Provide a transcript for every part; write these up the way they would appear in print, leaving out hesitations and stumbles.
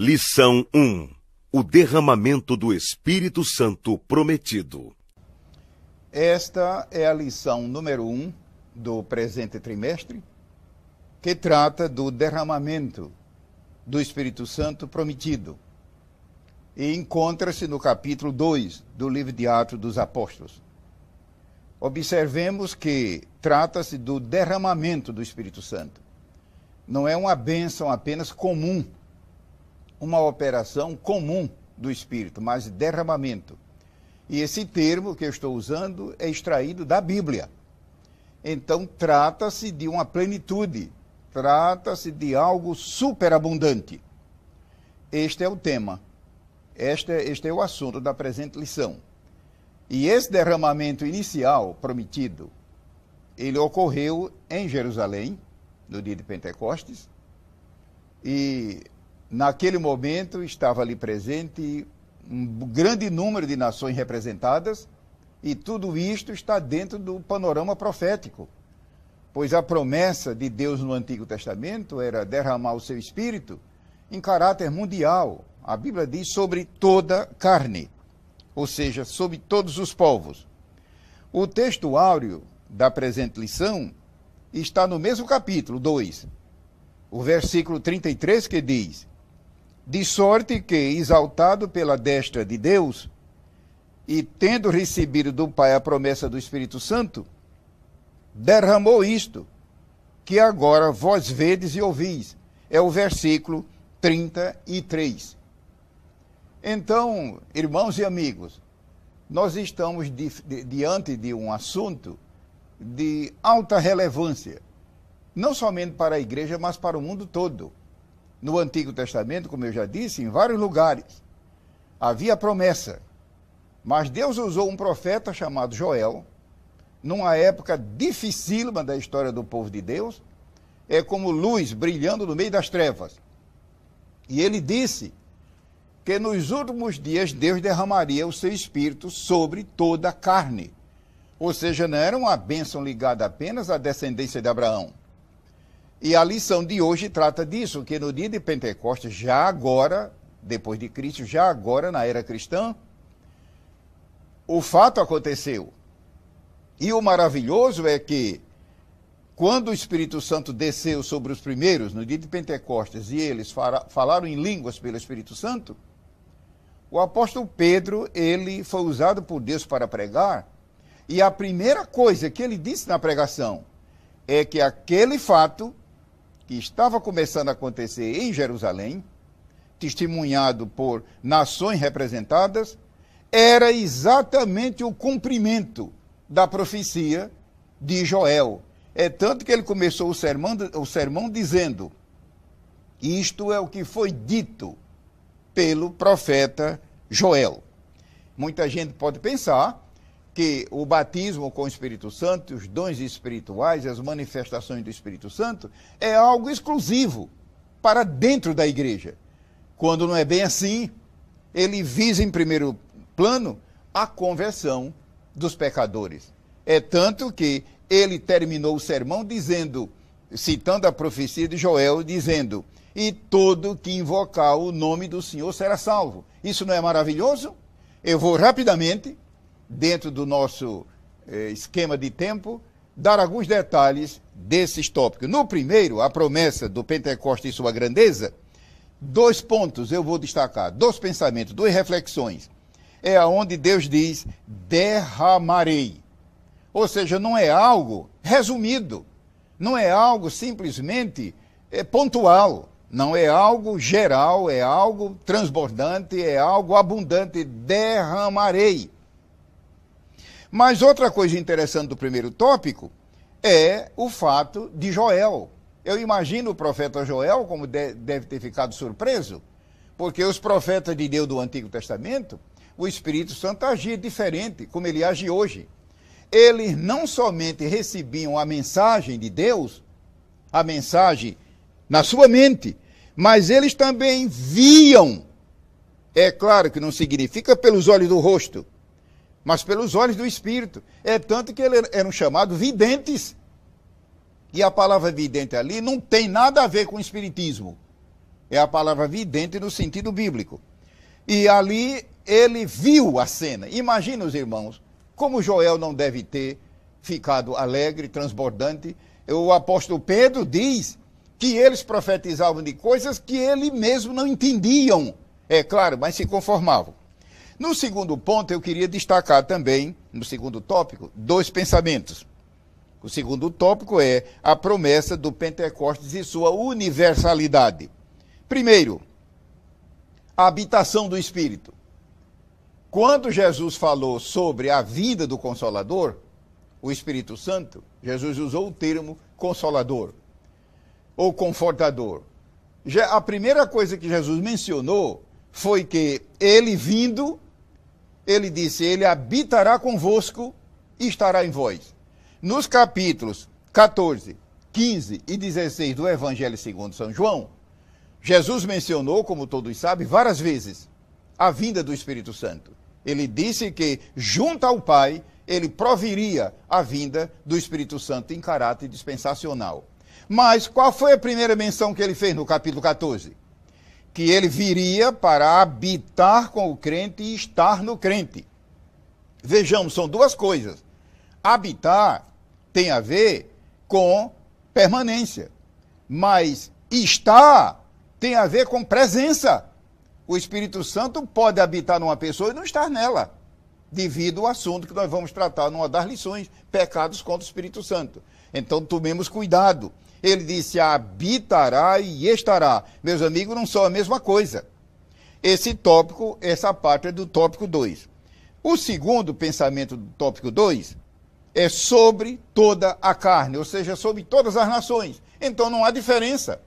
Lição 1. O derramamento do Espírito Santo prometido. Esta é a lição número 1 do presente trimestre, que trata do derramamento do Espírito Santo prometido. E encontra-se no capítulo 2 do livro de Atos dos Apóstolos. Observemos que trata-se do derramamento do Espírito Santo. Não é uma bênção apenas comum, uma operação comum do Espírito, mas derramamento. E esse termo que eu estou usando é extraído da Bíblia. Então, trata-se de uma plenitude, trata-se de algo superabundante. Este é o tema, este é o assunto da presente lição. E esse derramamento inicial prometido, ele ocorreu em Jerusalém, no dia de Pentecostes, e naquele momento estava ali presente um grande número de nações representadas, e tudo isto está dentro do panorama profético, pois a promessa de Deus no Antigo Testamento era derramar o seu Espírito em caráter mundial. A Bíblia diz sobre toda carne, ou seja, sobre todos os povos. O texto áureo da presente lição está no mesmo capítulo 2, o versículo 33, que diz: de sorte que, exaltado pela destra de Deus, e tendo recebido do Pai a promessa do Espírito Santo, derramou isto, que agora vós vedes e ouvis. É o versículo 33. Então, irmãos e amigos, nós estamos diante de um assunto de alta relevância, não somente para a igreja, mas para o mundo todo. No Antigo Testamento, como eu já disse, em vários lugares havia promessa, mas Deus usou um profeta chamado Joel, numa época dificílima da história do povo de Deus, é como luz brilhando no meio das trevas. E ele disse que nos últimos dias Deus derramaria o seu Espírito sobre toda a carne. Ou seja, não era uma bênção ligada apenas à descendência de Abraão. E a lição de hoje trata disso, que no dia de Pentecostes, já agora, depois de Cristo, já agora na era cristã, o fato aconteceu. E o maravilhoso é que, quando o Espírito Santo desceu sobre os primeiros, no dia de Pentecostes, e eles falaram em línguas pelo Espírito Santo, o apóstolo Pedro, ele foi usado por Deus para pregar, e a primeira coisa que ele disse na pregação é que aquele fato que estava começando a acontecer em Jerusalém, testemunhado por nações representadas, era exatamente o cumprimento da profecia de Joel. É tanto que ele começou o sermão dizendo: isto é o que foi dito pelo profeta Joel. Muita gente pode pensar que o batismo com o Espírito Santo, os dons espirituais, as manifestações do Espírito Santo, é algo exclusivo para dentro da igreja. Quando não é bem assim, ele visa em primeiro plano a conversão dos pecadores. É tanto que ele terminou o sermão dizendo, citando a profecia de Joel, dizendo: e todo que invocar o nome do Senhor será salvo. Isso não é maravilhoso? Eu vou rapidamente, dentro do nosso esquema de tempo, dar alguns detalhes desses tópicos. No primeiro, a promessa do Pentecostes e sua grandeza, 2 pontos eu vou destacar, 2 pensamentos, 2 reflexões. É onde Deus diz: derramarei. Ou seja, não é algo resumido, não é algo simplesmente pontual, não é algo geral, é algo transbordante, é algo abundante. Derramarei. Mas outra coisa interessante do primeiro tópico é o fato de Joel. Eu imagino o profeta Joel como deve ter ficado surpreso, porque os profetas de Deus do Antigo Testamento, o Espírito Santo agia diferente, como ele age hoje. Eles não somente recebiam a mensagem de Deus, a mensagem na sua mente, mas eles também viam. É claro que não significa pelos olhos do rosto, mas pelos olhos do Espírito. É tanto que eles eram chamados videntes. E a palavra vidente ali não tem nada a ver com espiritismo. É a palavra vidente no sentido bíblico. E ali ele viu a cena. Imagina, os irmãos, como Joel não deve ter ficado alegre, transbordante. O apóstolo Pedro diz que eles profetizavam de coisas que ele mesmo não entendiam. É claro, mas se conformavam. No segundo ponto, eu queria destacar também, no segundo tópico, dois pensamentos. O segundo tópico é a promessa do Pentecostes e sua universalidade. Primeiro, a habitação do Espírito. Quando Jesus falou sobre a vinda do Consolador, o Espírito Santo, Jesus usou o termo Consolador ou Confortador. A primeira coisa que Jesus mencionou foi que ele vindo, ele disse, ele habitará convosco e estará em vós. Nos capítulos 14, 15 e 16 do Evangelho segundo São João, Jesus mencionou, como todos sabem, várias vezes a vinda do Espírito Santo. Ele disse que, junto ao Pai, ele proviria a vinda do Espírito Santo em caráter dispensacional. Mas qual foi a primeira menção que ele fez no capítulo 14? Que ele viria para habitar com o crente e estar no crente. Vejamos, são duas coisas. Habitar tem a ver com permanência, mas estar tem a ver com presença. O Espírito Santo pode habitar numa pessoa e não estar nela, devido ao assunto que nós vamos tratar numa das lições, pecados contra o Espírito Santo. Então, tomemos cuidado. Ele disse, habitará e estará. Meus amigos, não são a mesma coisa. Esse tópico, essa parte é do tópico 2. O segundo pensamento do tópico 2 é sobre toda a carne, ou seja, sobre todas as nações. Então, não há diferença.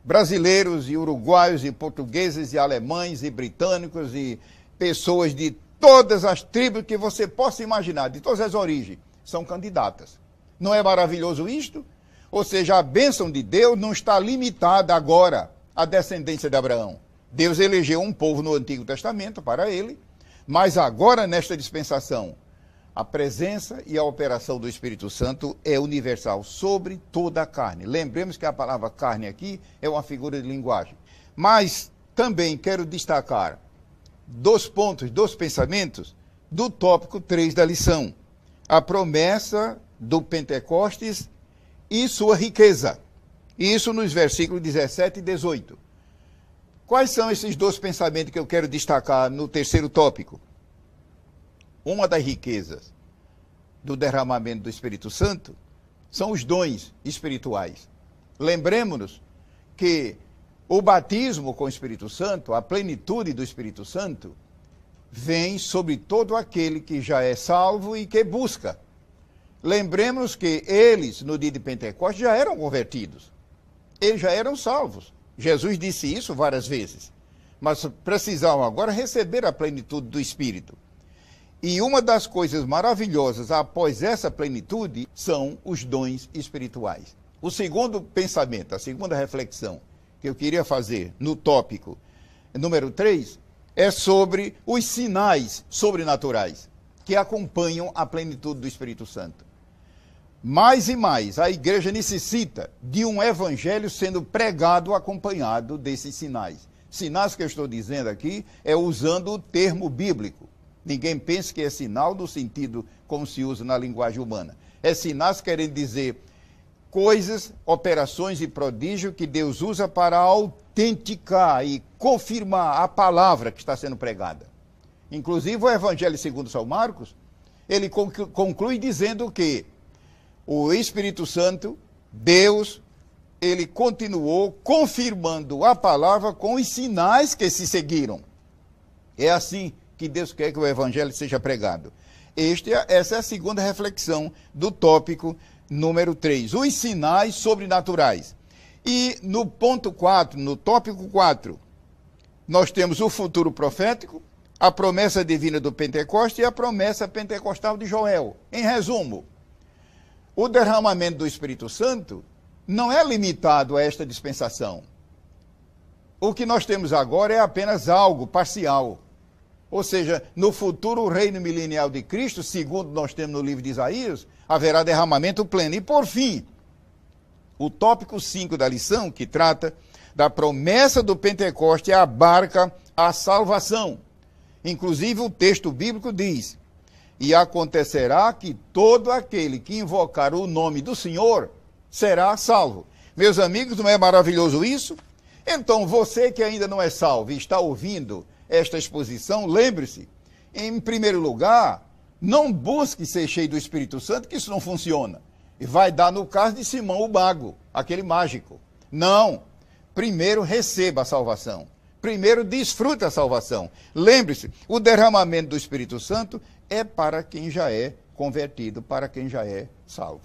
Brasileiros e uruguaios e portugueses e alemães e britânicos e pessoas de todas as tribos que você possa imaginar, de todas as origens, são candidatas. Não é maravilhoso isto? Ou seja, a bênção de Deus não está limitada agora à descendência de Abraão. Deus elegeu um povo no Antigo Testamento para ele, mas agora nesta dispensação, a presença e a operação do Espírito Santo é universal sobre toda a carne. Lembremos que a palavra carne aqui é uma figura de linguagem. Mas também quero destacar dois pontos, dois pensamentos do tópico 3 da lição. A promessa do Pentecostes e sua riqueza. Isso nos versículos 17 e 18. Quais são esses dois pensamentos que eu quero destacar no terceiro tópico? Uma das riquezas do derramamento do Espírito Santo são os dons espirituais. Lembremos-nos que o batismo com o Espírito Santo, a plenitude do Espírito Santo, vem sobre todo aquele que já é salvo e que busca. Lembremos que eles, no dia de Pentecostes, já eram convertidos. Eles já eram salvos. Jesus disse isso várias vezes. Mas precisavam agora receber a plenitude do Espírito. E uma das coisas maravilhosas após essa plenitude são os dons espirituais. O segundo pensamento, a segunda reflexão que eu queria fazer no tópico número 3 é sobre os sinais sobrenaturais que acompanham a plenitude do Espírito Santo. Mais e mais, a igreja necessita de um evangelho sendo pregado acompanhado desses sinais. Sinais que eu estou dizendo aqui é usando o termo bíblico. Ninguém pense que é sinal no sentido como se usa na linguagem humana. É sinais querendo dizer coisas, operações e prodígio que Deus usa para autenticar e confirmar a palavra que está sendo pregada. Inclusive o Evangelho segundo São Marcos, ele conclui dizendo que o Espírito Santo, Deus, ele continuou confirmando a palavra com os sinais que se seguiram. É assim que Deus quer que o Evangelho seja pregado. Essa é a segunda reflexão do tópico número 3. Os sinais sobrenaturais. E no ponto 4, no tópico 4, nós temos o futuro profético, a promessa divina do Pentecostes e a promessa pentecostal de Joel. Em resumo, o derramamento do Espírito Santo não é limitado a esta dispensação. O que nós temos agora é apenas algo parcial. Ou seja, no futuro reino milenial de Cristo, segundo nós temos no livro de Isaías, haverá derramamento pleno. E por fim, o tópico 5 da lição, que trata da promessa do Pentecoste abarca a salvação. Inclusive o texto bíblico diz: e acontecerá que todo aquele que invocar o nome do Senhor será salvo. Meus amigos, não é maravilhoso isso? Então, você que ainda não é salvo e está ouvindo esta exposição, lembre-se, em primeiro lugar, não busque ser cheio do Espírito Santo, que isso não funciona. E vai dar no caso de Simão o Mago, aquele mágico. Não. Primeiro receba a salvação. Primeiro desfrute a salvação. Lembre-se, o derramamento do Espírito Santo é para quem já é convertido, para quem já é salvo.